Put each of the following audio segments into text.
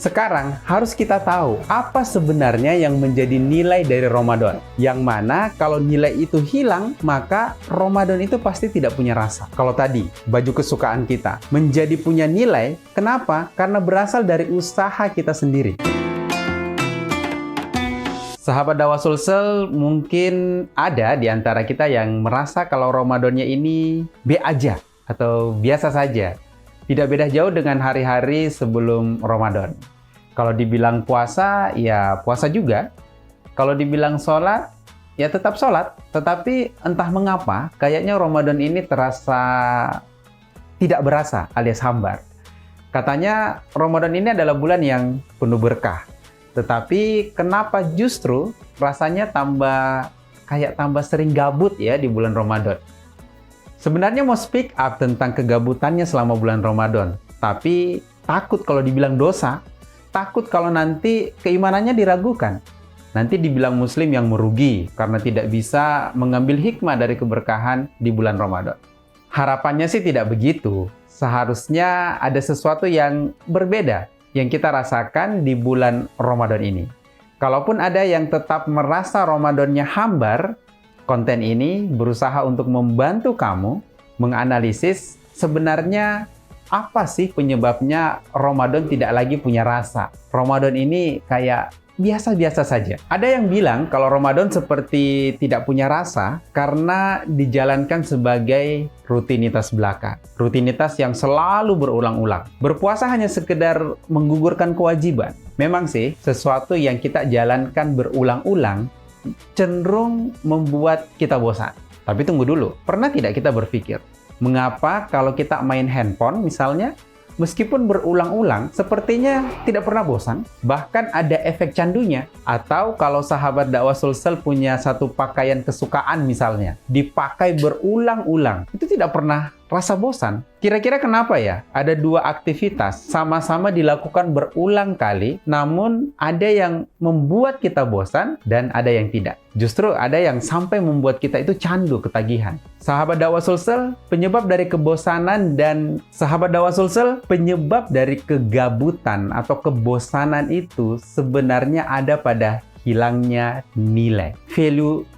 Sekarang harus kita tahu apa sebenarnya yang menjadi nilai dari Ramadan. Yang mana kalau nilai itu hilang, maka Ramadan itu pasti tidak punya rasa. Kalau tadi, baju kesukaan kita menjadi punya nilai, kenapa? Karena berasal dari usaha kita sendiri. Sahabat dakwah Sulsel, mungkin ada di antara kita yang merasa kalau Ramadannya ini B aja atau biasa saja. Tidak beda jauh dengan hari-hari sebelum Ramadan. Kalau dibilang puasa, ya puasa juga. Kalau dibilang sholat, ya tetap sholat. Tetapi entah mengapa, kayaknya Ramadan ini terasa tidak berasa alias hambar. Katanya Ramadan ini adalah bulan yang penuh berkah. Tetapi kenapa justru rasanya tambah sering gabut ya di bulan Ramadan? Sebenarnya mau speak up tentang kegabutannya selama bulan Ramadan. Tapi takut kalau dibilang dosa. Takut kalau nanti keimanannya diragukan. Nanti dibilang muslim yang merugi karena tidak bisa mengambil hikmah dari keberkahan di bulan Ramadan. Harapannya sih tidak begitu. Seharusnya ada sesuatu yang berbeda yang kita rasakan di bulan Ramadan ini. Kalaupun ada yang tetap merasa Ramadannya hambar, konten ini berusaha untuk membantu kamu menganalisis sebenarnya apa sih penyebabnya Ramadan tidak lagi punya rasa. Ramadan ini kayak biasa-biasa saja. Ada yang bilang kalau Ramadan seperti tidak punya rasa karena dijalankan sebagai rutinitas belaka. Rutinitas yang selalu berulang-ulang. Berpuasa hanya sekedar menggugurkan kewajiban. Memang sih, sesuatu yang kita jalankan berulang-ulang cenderung membuat kita bosan. Tapi tunggu dulu, pernah tidak kita berpikir, mengapa kalau kita main handphone misalnya, meskipun berulang-ulang, sepertinya tidak pernah bosan, bahkan ada efek candunya. Atau kalau sahabat dakwah Sulsel punya satu pakaian kesukaan misalnya, dipakai berulang-ulang, itu tidak pernah rasa bosan. Kira-kira kenapa ya? Ada dua aktivitas sama-sama dilakukan berulang kali, namun ada yang membuat kita bosan dan ada yang tidak. Justru ada yang sampai membuat kita itu candu, ketagihan. Sahabat dakwah Sulsel, penyebab dari kebosanan dan sahabat dakwah Sulsel, penyebab dari kegabutan atau kebosanan itu sebenarnya ada pada hilangnya nilai.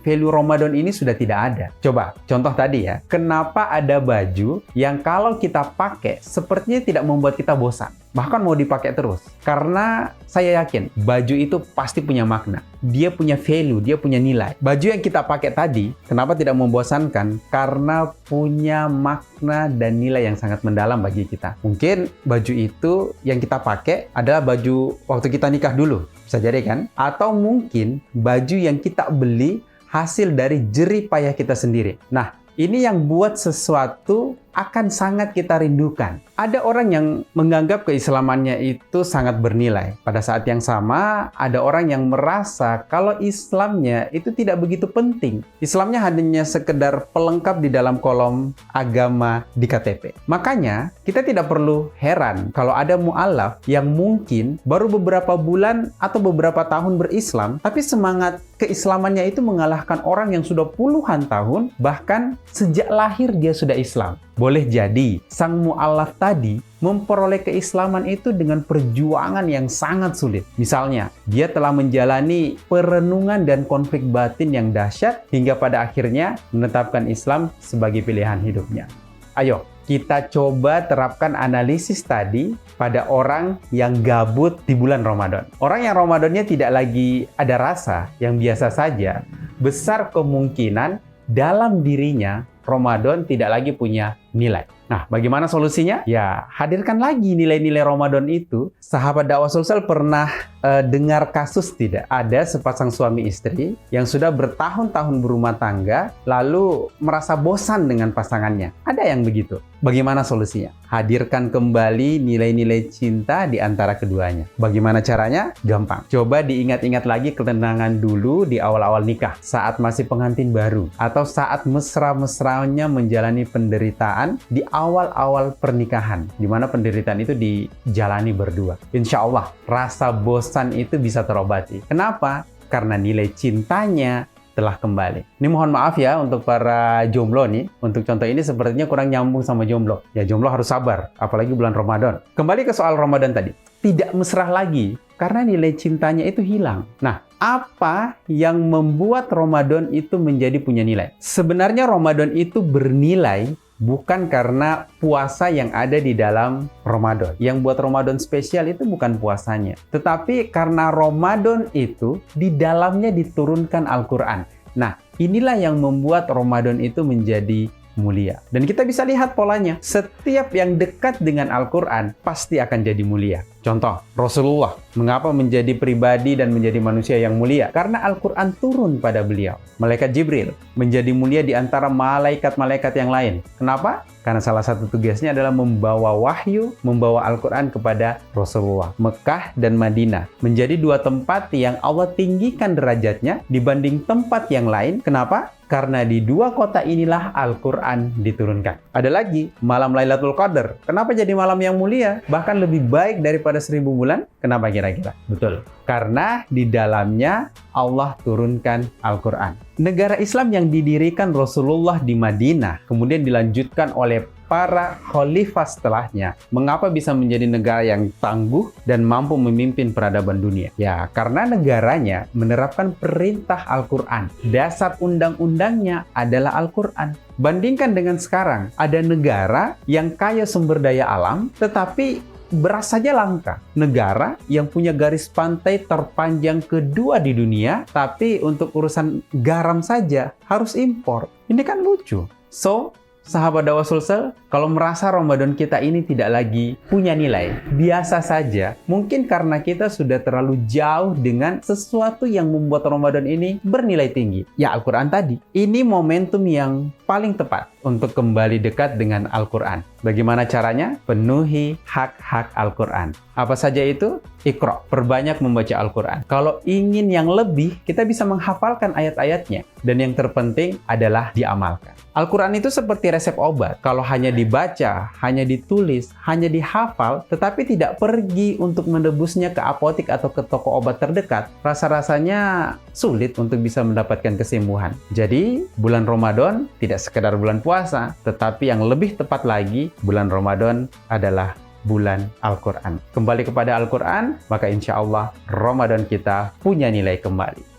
Value Ramadan ini sudah tidak ada. Coba, contoh tadi ya. Kenapa ada baju yang kalau kita pakai sepertinya tidak membuat kita bosan? Bahkan mau dipakai terus. Karena saya yakin baju itu pasti punya makna. Dia punya value, dia punya nilai. Baju yang kita pakai tadi, kenapa tidak membosankan? Karena punya makna dan nilai yang sangat mendalam bagi kita. Mungkin baju itu yang kita pakai adalah baju waktu kita nikah dulu. Bisa jadi kan? Atau mungkin baju yang kita beli hasil dari jerih payah kita sendiri. Nah, ini yang buat sesuatu akan sangat kita rindukan. Ada orang yang menganggap keislamannya itu sangat bernilai. Pada saat yang sama, ada orang yang merasa kalau Islamnya itu tidak begitu penting. Islamnya hanya sekedar pelengkap di dalam kolom agama di KTP. Makanya, kita tidak perlu heran kalau ada mu'alaf yang mungkin baru beberapa bulan atau beberapa tahun berislam, tapi semangat keislamannya itu mengalahkan orang yang sudah puluhan tahun, bahkan sejak lahir dia sudah Islam. Boleh jadi sang mu'alaf tadi memperoleh keislaman itu dengan perjuangan yang sangat sulit. Misalnya, dia telah menjalani perenungan dan konflik batin yang dahsyat hingga pada akhirnya menetapkan Islam sebagai pilihan hidupnya. Ayo, kita coba terapkan analisis tadi pada orang yang gabut di bulan Ramadan. Orang yang Ramadannya tidak lagi ada rasa, yang biasa saja, besar kemungkinan dalam dirinya Ramadan tidak lagi punya nilai. Nah, bagaimana solusinya? Ya, hadirkan lagi nilai-nilai Ramadan itu. Sahabat dakwah Sulsel pernah dengar kasus tidak? Ada sepasang suami istri yang sudah bertahun-tahun berumah tangga, lalu merasa bosan dengan pasangannya. Ada yang begitu. Bagaimana solusinya? Hadirkan kembali nilai-nilai cinta di antara keduanya. Bagaimana caranya? Gampang. Coba diingat-ingat lagi ketenangan dulu di awal-awal nikah, saat masih pengantin baru, atau saat mesra-mesranya menjalani penderitaan di awal-awal pernikahan, di mana penderitaan itu dijalani berdua. Insya Allah, rasa bosan itu bisa terobati. Kenapa? Karena nilai cintanya telah kembali. Ini mohon maaf ya untuk para jomblo nih. Untuk contoh ini sepertinya kurang nyambung sama jomblo. Ya, jomblo harus sabar, apalagi bulan Ramadan. Kembali ke soal Ramadan tadi. tidak mesra lagi karena nilai cintanya itu hilang. Nah, apa yang membuat Ramadan itu menjadi punya nilai? Sebenarnya Ramadan itu bernilai bukan karena puasa yang ada di dalam Ramadan. Yang buat Ramadan spesial itu bukan puasanya, tetapi karena Ramadan itu di dalamnya diturunkan Al-Quran. Nah, inilah yang membuat Ramadan itu menjadi mulia. Dan kita bisa lihat polanya. Setiap yang dekat dengan Al-Quran pasti akan jadi mulia. Contoh, Rasulullah. Mengapa menjadi pribadi dan menjadi manusia yang mulia? Karena Al-Quran turun pada beliau. Malaikat Jibril menjadi mulia di antara malaikat-malaikat yang lain. Kenapa? Karena salah satu tugasnya adalah membawa wahyu, membawa Al-Quran kepada Rasulullah. Mekah dan Madinah menjadi dua tempat yang Allah tinggikan derajatnya dibanding tempat yang lain. Kenapa? Karena di dua kota inilah Al-Quran diturunkan. Ada lagi, malam Lailatul Qadar. Kenapa jadi malam yang mulia? Bahkan lebih baik daripada 1000 bulan? Kenapa kira-kira? Betul. Karena di dalamnya Allah turunkan Al-Quran. Negara Islam yang didirikan Rasulullah di Madinah, kemudian dilanjutkan oleh para khalifah setelahnya. Mengapa bisa menjadi negara yang tangguh dan mampu memimpin peradaban dunia? Ya, karena negaranya menerapkan perintah Al-Quran. Dasar undang-undangnya adalah Al-Quran. Bandingkan dengan sekarang, ada negara yang kaya sumber daya alam, tetapi beras saja langka. Negara yang punya garis pantai terpanjang kedua di dunia, tapi untuk urusan garam saja harus impor. Ini kan lucu. So, sahabat dakwah Sulsel, kalau merasa Ramadan kita ini tidak lagi punya nilai, biasa saja, mungkin karena kita sudah terlalu jauh dengan sesuatu yang membuat Ramadan ini bernilai tinggi. Ya, Al-Quran tadi. Ini momentum yang paling tepat untuk kembali dekat dengan Al-Quran. Bagaimana caranya? Penuhi hak-hak Al-Quran. Apa saja itu? Iqra, perbanyak membaca Al-Quran. Kalau ingin yang lebih, kita bisa menghafalkan ayat-ayatnya. Dan yang terpenting adalah diamalkan. Al-Quran itu seperti resep obat. Kalau hanya dibaca, hanya ditulis, hanya dihafal, tetapi tidak pergi untuk menebusnya ke apotik atau ke toko obat terdekat, rasa-rasanya sulit untuk bisa mendapatkan kesembuhan. Jadi, bulan Ramadan tidak sekedar bulan puasa, tetapi yang lebih tepat lagi, bulan Ramadan adalah bulan Al-Quran. Kembali kepada Al-Quran, maka insya Allah Ramadan kita punya nilai kembali.